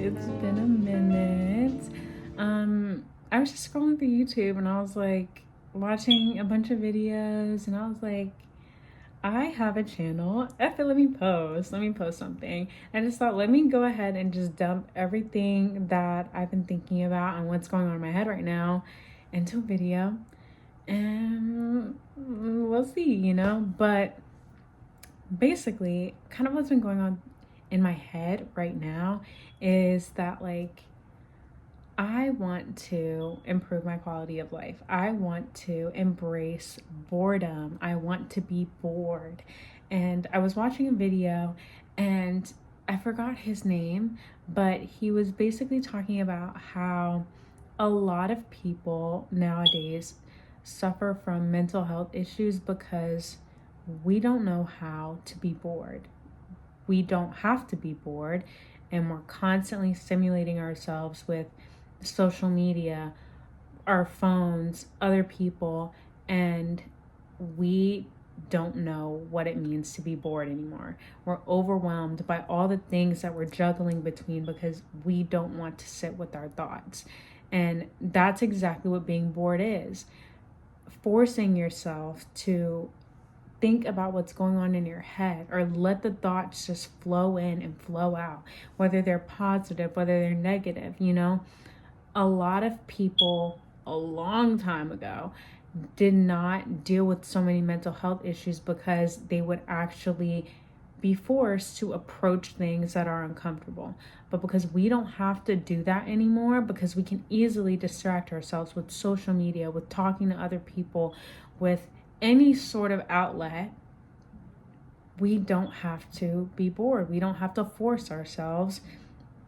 It's been a minute. I was just scrolling through YouTube and I was like watching a bunch of videos and I was like, I have a channel. Let me post something. I just thought, let me go ahead and just dump everything that I've been thinking about and what's going on in my head right now into a video. And we'll see. But basically, kind of what's been going on in my head right now is that, like, I want to improve my quality of life. I want to embrace boredom. I want to be bored. And I was watching a video and I forgot his name, but he was basically talking about how a lot of people nowadays suffer from mental health issues because we don't know how to be bored. We don't have to be bored, and we're constantly stimulating ourselves with social media, our phones, other people, and we don't know what it means to be bored anymore. We're overwhelmed by all the things that we're juggling between because we don't want to sit with our thoughts. And that's exactly what being bored is. Forcing yourself to think about what's going on in your head, or let the thoughts just flow in and flow out, whether they're positive, whether they're negative. A lot of people a long time ago did not deal with so many mental health issues because they would actually be forced to approach things that are uncomfortable. But because we don't have to do that anymore, because we can easily distract ourselves with social media, with talking to other people, with any sort of outlet, we don't have to be bored. We don't have to force ourselves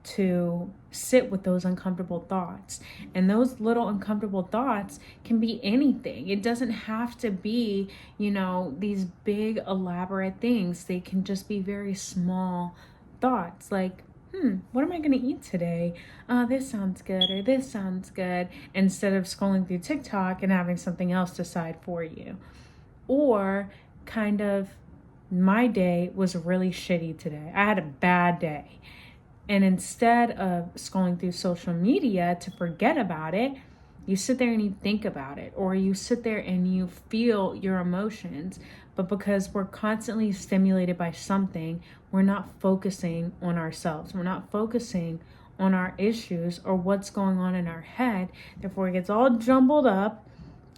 to sit with those uncomfortable thoughts. And those little uncomfortable thoughts can be anything. It doesn't have to be, these big elaborate things. They can just be very small thoughts like, what am I going to eat today? This sounds good, or this sounds good, instead of scrolling through TikTok and having something else decide for you. Or kind of, my day was really shitty today. I had a bad day. And instead of scrolling through social media to forget about it, you sit there and you think about it, or you sit there and you feel your emotions. But because we're constantly stimulated by something, we're not focusing on ourselves. We're not focusing on our issues or what's going on in our head. Therefore, it gets all jumbled up,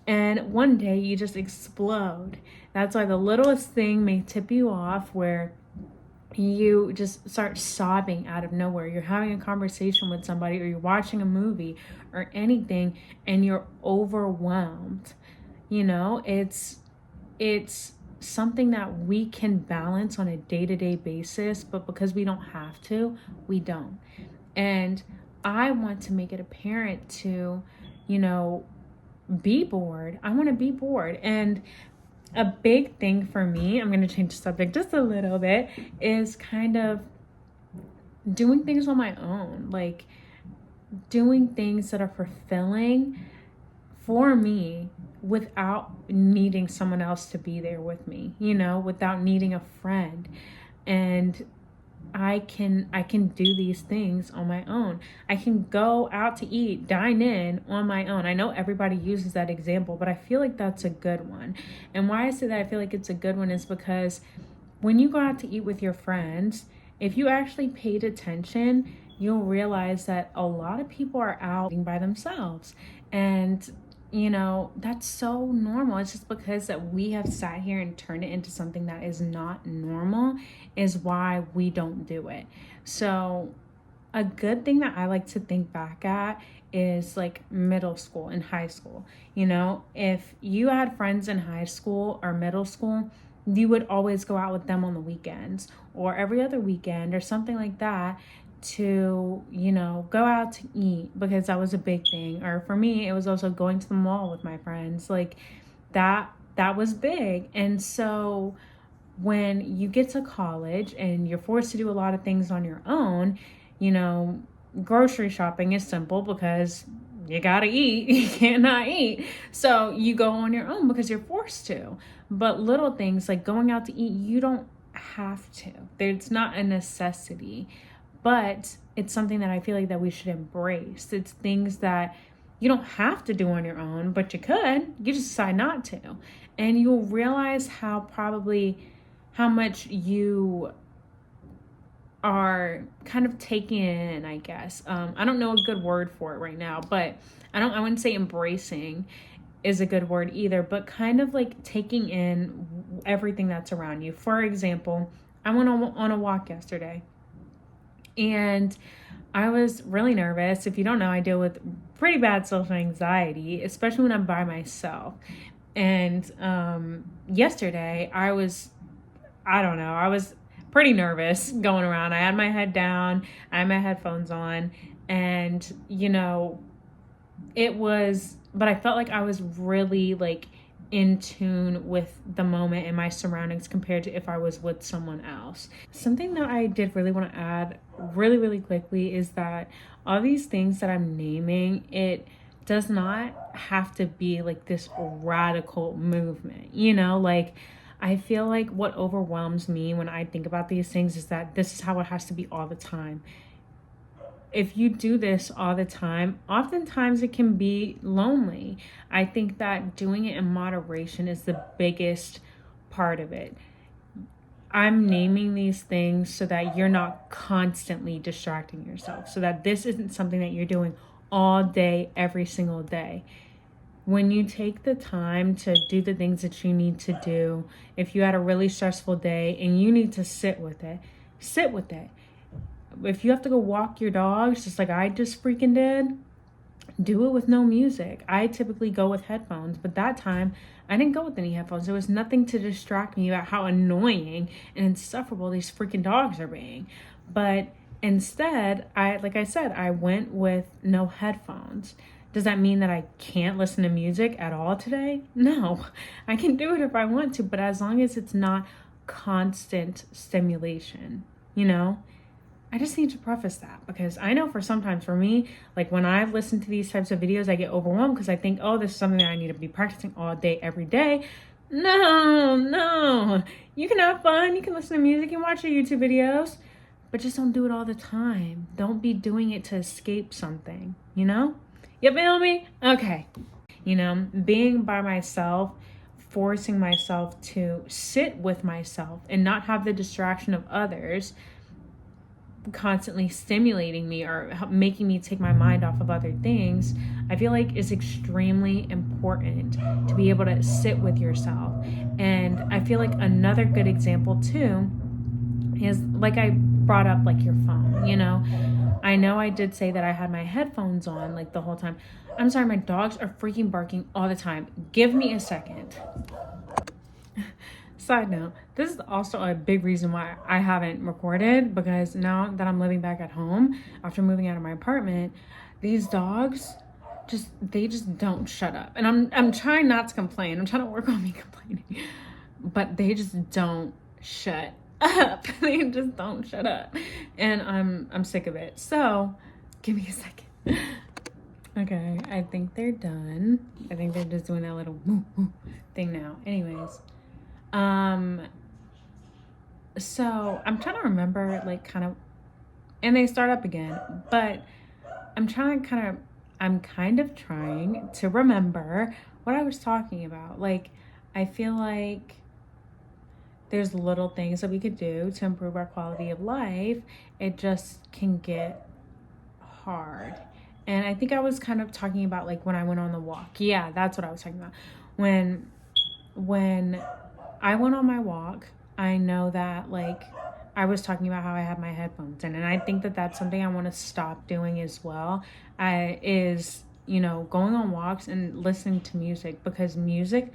and one day you just explode. That's why the littlest thing may tip you off, where you just start sobbing out of nowhere. You're having a conversation with somebody, or you're watching a movie or anything, and you're overwhelmed. It's something that we can balance on a day-to-day basis, but because we don't have to, we don't. And I want to make it apparent to, be bored. I want to be bored. And a big thing for me, I'm going to change the subject just a little bit, is kind of doing things on my own, like doing things that are fulfilling for me without needing someone else to be there with me, without needing a friend. And I can do these things on my own. I can go out to eat, dine in on my own. I know everybody uses that example, but I feel like that's a good one. And why I say that I feel like it's a good one is because when you go out to eat with your friends, if you actually paid attention, you'll realize that a lot of people are out eating by themselves. And that's so normal. It's just because that we have sat here and turned it into something that is not normal is why we don't do it. So a good thing that I like to think back at is like middle school and high school. If you had friends in high school or middle school, you would always go out with them on the weekends or every other weekend or something like that, to go out to eat, because that was a big thing. Or for me, it was also going to the mall with my friends. Like that was big. And so when you get to college and you're forced to do a lot of things on your own, grocery shopping is simple because you gotta eat. You can't not eat. So you go on your own because you're forced to. But little things like going out to eat, you don't have to. It's not a necessity. but it's something that I feel like that we should embrace. It's things that you don't have to do on your own, but you could. You just decide not to. And you'll realize how much you are kind of taking in, I guess. I don't know a good word for it right now, but I wouldn't say embracing is a good word either, but kind of like taking in everything that's around you. For example, I went on a walk yesterday and I was really nervous. If you don't know, I deal with pretty bad social anxiety, especially when I'm by myself. And yesterday I was pretty nervous going around. I had my head down, I had my headphones on, and but I felt like I was really like in tune with the moment and my surroundings compared to if I was with someone else. Something that I did really want to add really, really quickly is that all these things that I'm naming, it does not have to be like this radical movement, like I feel like what overwhelms me when I think about these things is that this is how it has to be all the time. If you do this all the time, oftentimes it can be lonely. I think that doing it in moderation is the biggest part of it. I'm naming these things so that you're not constantly distracting yourself, so that this isn't something that you're doing all day, every single day. When you take the time to do the things that you need to do, if you had a really stressful day and you need to sit with it, sit with it. If you have to go walk your dogs, just like I just freaking did, do it with no music. I typically go with headphones, but that time I didn't go with any headphones. There was nothing to distract me about how annoying and insufferable these freaking dogs are being. But instead, like I said, I went with no headphones. Does that mean that I can't listen to music at all today? No, I can do it if I want to, but as long as it's not constant stimulation, I just need to preface that because I know sometimes for me, like when I've listened to these types of videos, I get overwhelmed because I think, oh, this is something that I need to be practicing all day, every day. No. You can have fun. You can listen to music and watch your YouTube videos, but just don't do it all the time. Don't be doing it to escape something, You feel me? Okay. Being by myself, forcing myself to sit with myself and not have the distraction of others constantly stimulating me or making me take my mind off of other things, I feel like is extremely important to be able to sit with yourself. And I feel like another good example too is like I brought up like your phone, I know I did say that I had my headphones on like the whole time. I'm sorry, my dogs are freaking barking all the time. Give me a second. Side note, this is also a big reason why I haven't recorded, because now that I'm living back at home after moving out of my apartment, these dogs they just don't shut up. And I'm trying not to complain. I'm trying to work on me complaining. But they just don't shut up. They just don't shut up. And I'm sick of it. So, give me a second. Okay, I think they're done. I think they're just doing that little thing now. Anyways, so I'm trying to remember like kind of, and they start up again, but I'm kind of trying to remember what I was talking about. Like, I feel like there's little things that we could do to improve our quality of life. It just can get hard. And I think I was kind of talking about like when I went on the walk. Yeah, that's what I was talking about. When I went on my walk, I know that like I was talking about how I had my headphones in, and I think that that's something I want to stop doing as well. Is going on walks and listening to music, because music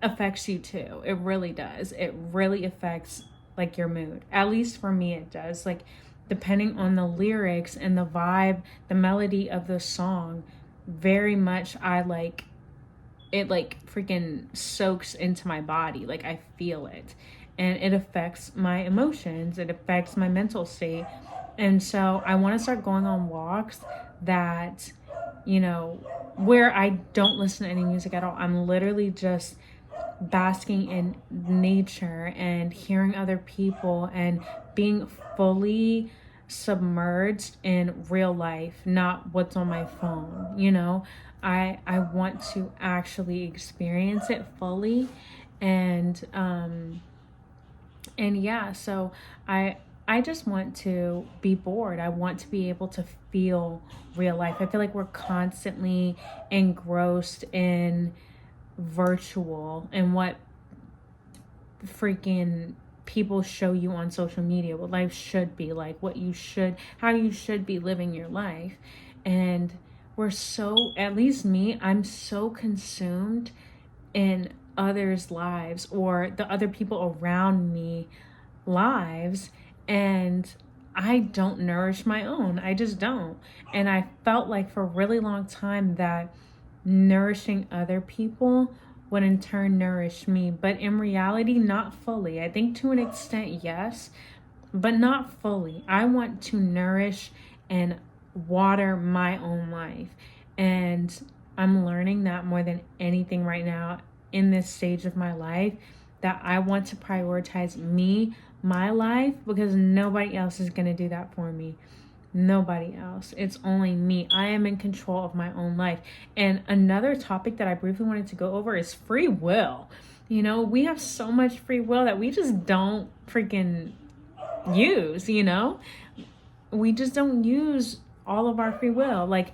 affects you too. It really does. It really affects like your mood. At least for me, it does. Like, depending on the lyrics and the vibe, the melody of the song, very much I like it, like freaking soaks into my body. Like, I feel it, and it affects my emotions. It affects my mental state. And so I want to start going on walks that, where I don't listen to any music at all. I'm literally just basking in nature and hearing other people and being fully submerged in real life, not what's on my phone, you know? I want to actually experience it fully. And yeah, so I just want to be bored. I want to be able to feel real life. I feel like we're constantly engrossed in virtual and what freaking people show you on social media, what life should be like, how you should be living your life. And we're so, at least me, I'm so consumed in others' lives or the other people around me lives, and I don't nourish my own. I just don't. And I felt like for a really long time that nourishing other people would in turn nourish me, but in reality, not fully. I think to an extent, yes, but not fully. I want to nourish and water my own life. And I'm learning that more than anything right now in this stage of my life, that I want to prioritize me, my life, because nobody else is going to do that for me. Nobody else. It's only me. I am in control of my own life. And another topic that I briefly wanted to go over is free will. You know, we have so much free will that we just don't freaking use, you know? We just don't use all of our free will. Like,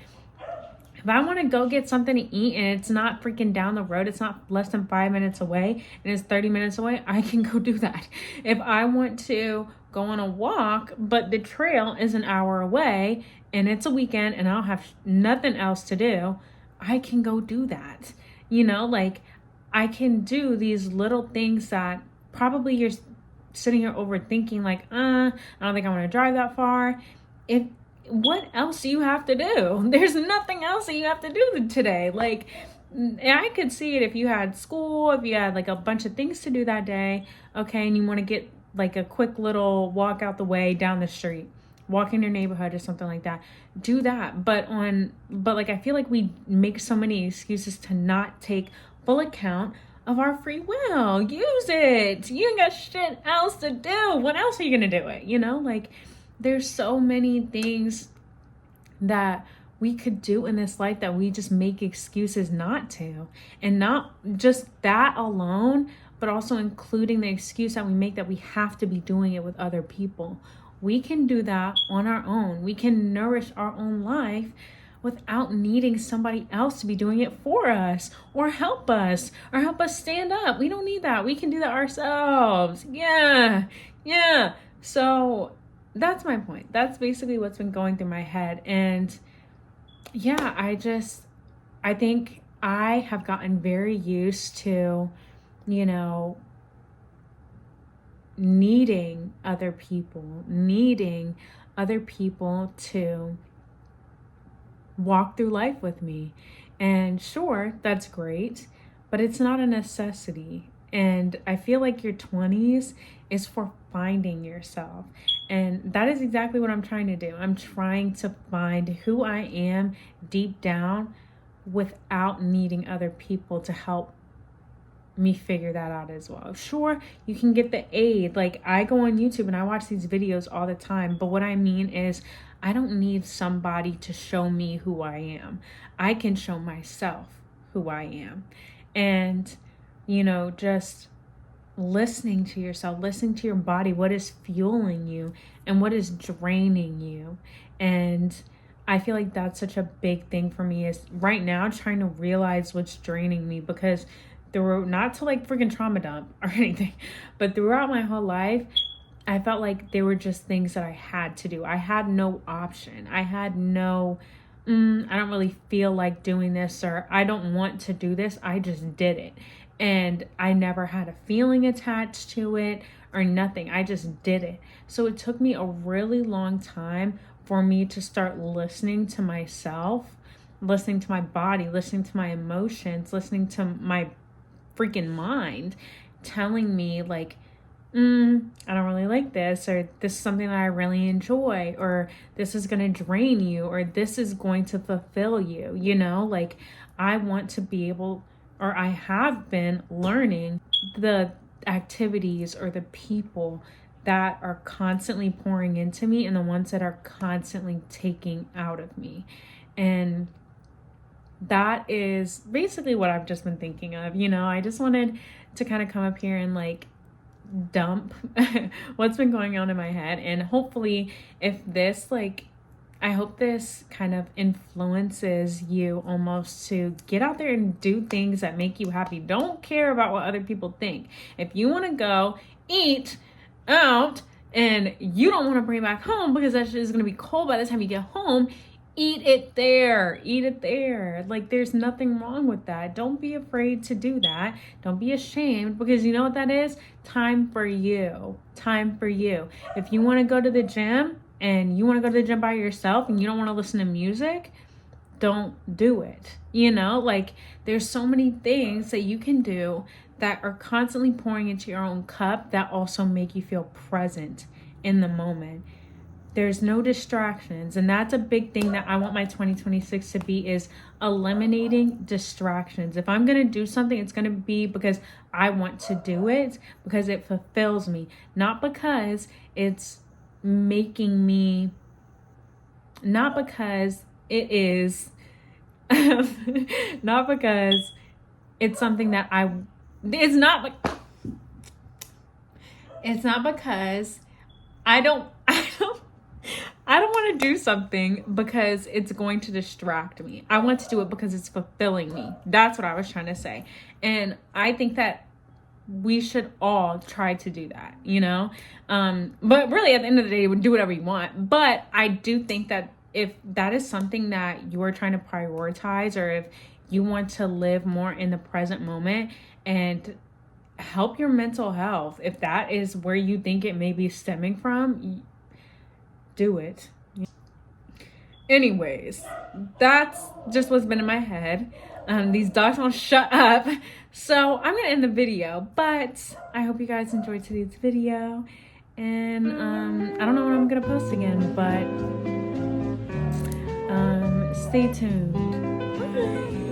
if I want to go get something to eat and it's not freaking down the road, it's not less than 5 minutes away and it's 30 minutes away, I can go do that. If I want to go on a walk, but the trail is an hour away and it's a weekend and I'll have nothing else to do, I can go do that. You know, like, I can do these little things that probably you're sitting here overthinking, like, I don't think I want to drive that far. What else do you have to do? There's nothing else that you have to do today. Like, I could see it if you had school, if you had like a bunch of things to do that day, okay, and you want to get like a quick little walk out the way down the street, walk in your neighborhood or something like that. Do that. But like, I feel like we make so many excuses to not take full account of our free will. Use it. You ain't got shit else to do. When else are you gonna do it? You know, like, there's so many things that we could do in this life that we just make excuses not to. And not just that alone, but also including the excuse that we make that we have to be doing it with other people. We can do that on our own. We can nourish our own life without needing somebody else to be doing it for us or help us stand up. We don't need that. We can do that ourselves. Yeah. So that's my point. That's basically what's been going through my head. And yeah, I think I have gotten very used to, you know, needing other people to walk through life with me. And sure, that's great, but it's not a necessity. And I feel like your 20s is for finding yourself. And that is exactly what I'm trying to do. I'm trying to find who I am deep down without needing other people to help me figure that out as well. Sure, you can get the aid. Like, I go on YouTube and I watch these videos all the time. But what I mean is, I don't need somebody to show me who I am. I can show myself who I am. And, you know, just listening to yourself, listening to your body, what is fueling you and what is draining you. And I feel like that's such a big thing for me, is right now trying to realize what's draining me, because not to like freaking trauma dump or anything, but throughout my whole life, I felt like they were just things that I had to do. I had no option. I had no, I don't really feel like doing this, or I don't want to do this. I just did it. And I never had a feeling attached to it or nothing. I just did it. So it took me a really long time for me to start listening to myself, listening to my body, listening to my emotions, listening to my freaking mind telling me like, I don't really like this, or this is something that I really enjoy, or this is going to drain you, or this is going to fulfill you, you know? Like, I want to be able or I have been learning the activities or the people that are constantly pouring into me and the ones that are constantly taking out of me. And that is basically what I've just been thinking of. You know, I just wanted to kind of come up here and like dump what's been going on in my head. And hopefully, if this, like, I hope this kind of influences you almost to get out there and do things that make you happy. Don't care about what other people think. If you want to go eat out and you don't want to bring it back home because that shit is going to be cold by the time you get home, eat it there. Eat it there. Like, there's nothing wrong with that. Don't be afraid to do that. Don't be ashamed, because you know what that is? Time for you. Time for you. If you want to go to the gym and you want to go to the gym by yourself and you don't want to listen to music, don't do it. You know, like, there's so many things that you can do that are constantly pouring into your own cup that also make you feel present in the moment. There's no distractions. And that's a big thing that I want my 2026 to be, is eliminating distractions. If I'm going to do something, it's going to be because I want to do it, because it fulfills me, not because it's making me, not because it is, not because it's something that it's not because I don't want to do something because it's going to distract me. I want to do it because it's fulfilling me. That's what I was trying to say. And I think that we should all try to do that, you know? But really, at the end of the day, do whatever you want. But I do think that if that is something that you are trying to prioritize, or if you want to live more in the present moment and help your mental health, if that is where you think it may be stemming from, do it. Anyways, that's just what's been in my head. These dogs won't shut up. So I'm going to end the video, but I hope you guys enjoyed today's video. And I don't know when I'm going to post again, but stay tuned. Bye.